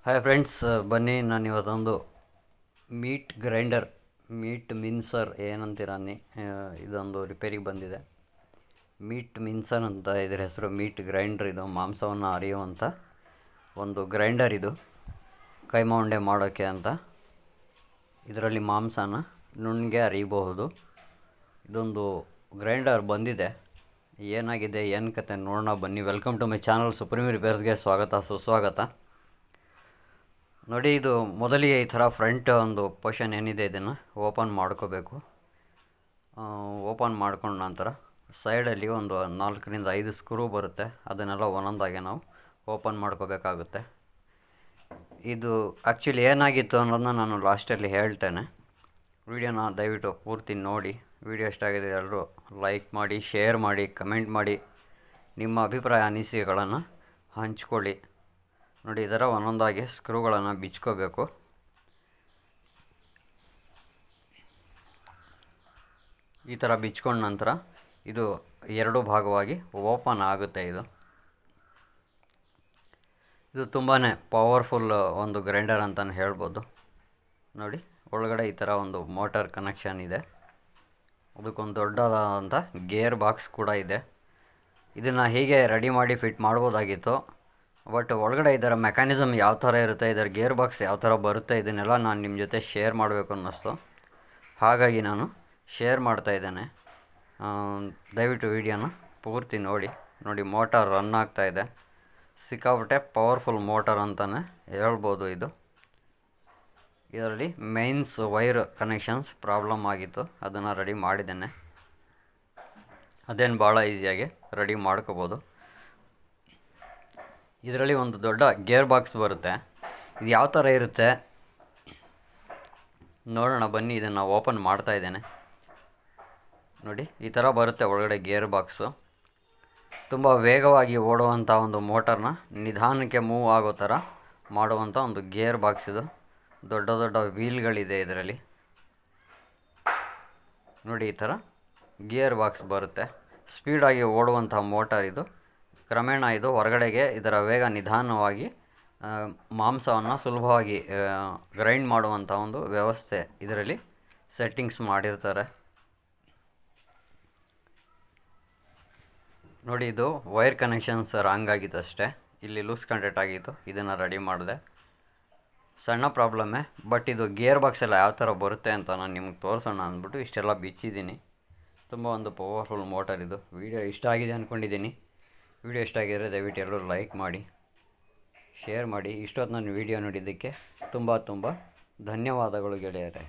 Hi friends, ಬನ್ನಿ ನಾನು ಇವತ್ತೊಂದು ಮೀಟ್ ಗ್ರೈಂಡರ್, ಮೀಟ್ ಮಿನ್ಸರ್ ಏನಂತೀರ ಅನ್ನಿ, ಇದೊಂದು ರಿಪೇರಿಗೆ ಬಂದಿದೆ. ಮೀಟ್ ಮಿನ್ಸರ್ ಅಂತ ಇದರ ಹೆಸರು. ಮೀಟ್ ಗ್ರೈಂಡರ್, ಇದು ಮಾಂಸವನ್ನು ಅರಿಯುವಂಥ ಒಂದು ಗ್ರೈಂಡರ್. ಇದು ಕೈಮಾ ಉಂಡೆ ಮಾಡೋಕ್ಕೆ ಅಂತ. ಇದರಲ್ಲಿ ಮಾಂಸನ ನುಣ್ಣಗೆ ಅರಿಯಬಹುದು. ಇದೊಂದು ಗ್ರೈಂಡರ್ ಬಂದಿದೆ. ಏನಾಗಿದೆ ಏನು ಕತೆ ನೋಡೋಣ ಬನ್ನಿ. Welcome to my channel Supreme ರಿಪೇರ್ಸ್ಗೆ ಸ್ವಾಗತ, ಸುಸ್ವಾಗತ. ನೋಡಿ, ಇದು ಮೊದಲಿಗೆ ಈ ಥರ ಫ್ರಂಟ್ ಒಂದು ಪೋರ್ಷನ್ ಏನಿದೆ ಇದನ್ನು ಓಪನ್ ಮಾಡ್ಕೋಬೇಕು. ಓಪನ್ ಮಾಡ್ಕೊಂಡ ನಂತರ ಸೈಡಲ್ಲಿ ಒಂದು 4ರಿಂದ 5 ಸ್ಕ್ರೂ ಬರುತ್ತೆ. ಅದನ್ನೆಲ್ಲ ಒಂದೊಂದಾಗಿ ನಾವು ಓಪನ್ ಮಾಡ್ಕೋಬೇಕಾಗುತ್ತೆ. ಇದು ಆ್ಯಕ್ಚುಲಿ ಏನಾಗಿತ್ತು ಅನ್ನೋದನ್ನ ನಾನು ಲಾಸ್ಟಲ್ಲಿ ಹೇಳ್ತೇನೆ. ವಿಡಿಯೋನ ದಯವಿಟ್ಟು ಪೂರ್ತಿ ನೋಡಿ. ವಿಡಿಯೋ ಇಷ್ಟ ಆಗಿದೆ ಎಲ್ಲರೂ ಲೈಕ್ ಮಾಡಿ, ಶೇರ್ ಮಾಡಿ, ಕಮೆಂಟ್ ಮಾಡಿ, ನಿಮ್ಮ ಅಭಿಪ್ರಾಯ ಅನಿಸಿಕೆಗಳನ್ನು ಹಂಚ್ಕೊಳ್ಳಿ. ನೋಡಿ, ಇದರ ಒಂದೊಂದಾಗಿ ಸ್ಕ್ರೂಗಳನ್ನು ಬಿಚ್ಕೋಬೇಕು. ಈ ಥರ ಬಿಚ್ಕೊಂಡ ನಂತರ ಇದು 2 ಭಾಗವಾಗಿ ಓಪನ್ ಆಗುತ್ತೆ. ಇದು ತುಂಬಾ ಪವರ್ಫುಲ್ ಒಂದು ಗ್ರೈಂಡರ್ ಅಂತಲೇ ಹೇಳ್ಬೋದು. ನೋಡಿ, ಒಳಗಡೆ ಈ ಥರ ಒಂದು ಮೋಟಾರ್ ಕನೆಕ್ಷನ್ ಇದೆ. ಅದಕ್ಕೊಂದು ದೊಡ್ಡದಾದಂಥ ಗೇರ್ ಬಾಕ್ಸ್ ಕೂಡ ಇದೆ. ಇದನ್ನು ಹೀಗೆ ರೆಡಿ ಮಾಡಿ ಫಿಟ್ ಮಾಡ್ಬೋದಾಗಿತ್ತು. ಬಟ್ ಒಳಗಡೆ ಇದರ ಮೆಕ್ಯಾನಿಸಮ್ ಯಾವ ಥರ ಇರುತ್ತೆ, ಇದರ ಗೇರ್ ಬಾಕ್ಸ್ ಯಾವ ಥರ ಬರುತ್ತೆ, ಇದನ್ನೆಲ್ಲ ನಾನು ನಿಮ್ಮ ಜೊತೆ ಶೇರ್ ಮಾಡಬೇಕು ಅನ್ನಿಸ್ತು. ಹಾಗಾಗಿ ನಾನು ಶೇರ್ ಮಾಡ್ತಾಯಿದ್ದೇನೆ. ದಯವಿಟ್ಟು ವಿಡಿಯೋನ ಪೂರ್ತಿ ನೋಡಿ. ನೋಡಿ, ಮೋಟಾರ್ ರನ್ ಆಗ್ತಾಯಿದೆ. ಸಿಕ್ಕಾಪಟ್ಟೆ ಪವರ್ಫುಲ್ ಮೋಟಾರ್ ಅಂತಲೇ ಹೇಳ್ಬೋದು. ಇದರಲ್ಲಿ ಮೇನ್ಸ್ ವೈರ್ ಕನೆಕ್ಷನ್ಸ್ ಪ್ರಾಬ್ಲಮ್ ಆಗಿತ್ತು. ಅದನ್ನು ರೆಡಿ ಮಾಡಿದ್ದೇನೆ. ಅದೇನು ಭಾಳ ಈಸಿಯಾಗಿ ರೆಡಿ ಮಾಡ್ಕೋಬೋದು. ಇದರಲ್ಲಿ ಒಂದು ದೊಡ್ಡ ಗೇರ್ ಬಾಕ್ಸ್ ಬರುತ್ತೆ. ಇದು ಯಾವ ಥರ ಇರುತ್ತೆ ನೋಡೋಣ ಬನ್ನಿ. ಇದನ್ನು ಓಪನ್ ಮಾಡ್ತಾ ಇದ್ದೇನೆ. ನೋಡಿ, ಈ ಥರ ಬರುತ್ತೆ ಒಳಗಡೆ ಗೇರ್ ಬಾಕ್ಸು. ತುಂಬ ವೇಗವಾಗಿ ಓಡುವಂಥ ಒಂದು ಮೋಟಾರ್ನ ನಿಧಾನಕ್ಕೆ ಮೂವ್ ಆಗೋ ಥರ ಮಾಡುವಂಥ ಒಂದು ಗೇರ್ ಬಾಕ್ಸ್ ಇದು. ದೊಡ್ಡ ದೊಡ್ಡ ವೀಲ್ಗಳಿದೆ ಇದರಲ್ಲಿ. ನೋಡಿ, ಈ ಥರ ಗೇರ್ ಬಾಕ್ಸ್ ಬರುತ್ತೆ. ಸ್ಪೀಡಾಗಿ ಓಡುವಂಥ ಮೋಟಾರ್ ಇದು. ಕ್ರಮೇಣ ಇದು ಹೊರಗಡೆಗೆ ಇದರ ವೇಗ ನಿಧಾನವಾಗಿ ಮಾಂಸವನ್ನು ಸುಲಭವಾಗಿ ಗ್ರೈಂಡ್ ಮಾಡುವಂಥ ಒಂದು ವ್ಯವಸ್ಥೆ ಇದರಲ್ಲಿ ಸೆಟ್ಟಿಂಗ್ಸ್ ಮಾಡಿರ್ತಾರೆ. ನೋಡಿ, ಇದು ವೈರ್ ಕನೆಕ್ಷನ್ಸ್ ರಾಂಗ್ ಆಗಿತ್ತು ಅಷ್ಟೇ. ಇಲ್ಲಿ ಲೂಸ್ ಕಾಂಟ್ಯಾಕ್ಟ್ ಆಗಿತ್ತು. ಇದನ್ನು ರೆಡಿ ಮಾಡಿದೆ. ಸಣ್ಣ ಪ್ರಾಬ್ಲಮ್ಮೇ, ಬಟ್ ಇದು ಗೇರ್ ಬಾಕ್ಸ್ ಎಲ್ಲ ಯಾವ ಥರ ಬರುತ್ತೆ ಅಂತ ನಾನು ನಿಮ್ಗೆ ತೋರಿಸೋಣ ಅಂದ್ಬಿಟ್ಟು ಇಷ್ಟೆಲ್ಲ ಬಿಚ್ಚಿದ್ದೀನಿ. ತುಂಬ ಒಂದು ಪವರ್ಫುಲ್ ಮೋಟಾರ್ ಇದು. ವಿಡಿಯೋ ಇಷ್ಟ ಆಗಿದೆ ಅಂದ್ಕೊಂಡಿದ್ದೀನಿ. ವಿಡಿಯೋ ಇಷ್ಟ ಆಗಿದರೆ ದಯವಿಟ್ಟು ಎಲ್ಲರೂ ಲೈಕ್ ಮಾಡಿ, ಶೇರ್ ಮಾಡಿ. ಇಷ್ಟೊತ್ತು ನಾನು ವಿಡಿಯೋ ನೋಡಿದ್ದಕ್ಕೆ ತುಂಬ ಧನ್ಯವಾದಗಳು ಗೆಳೆಯರೇ.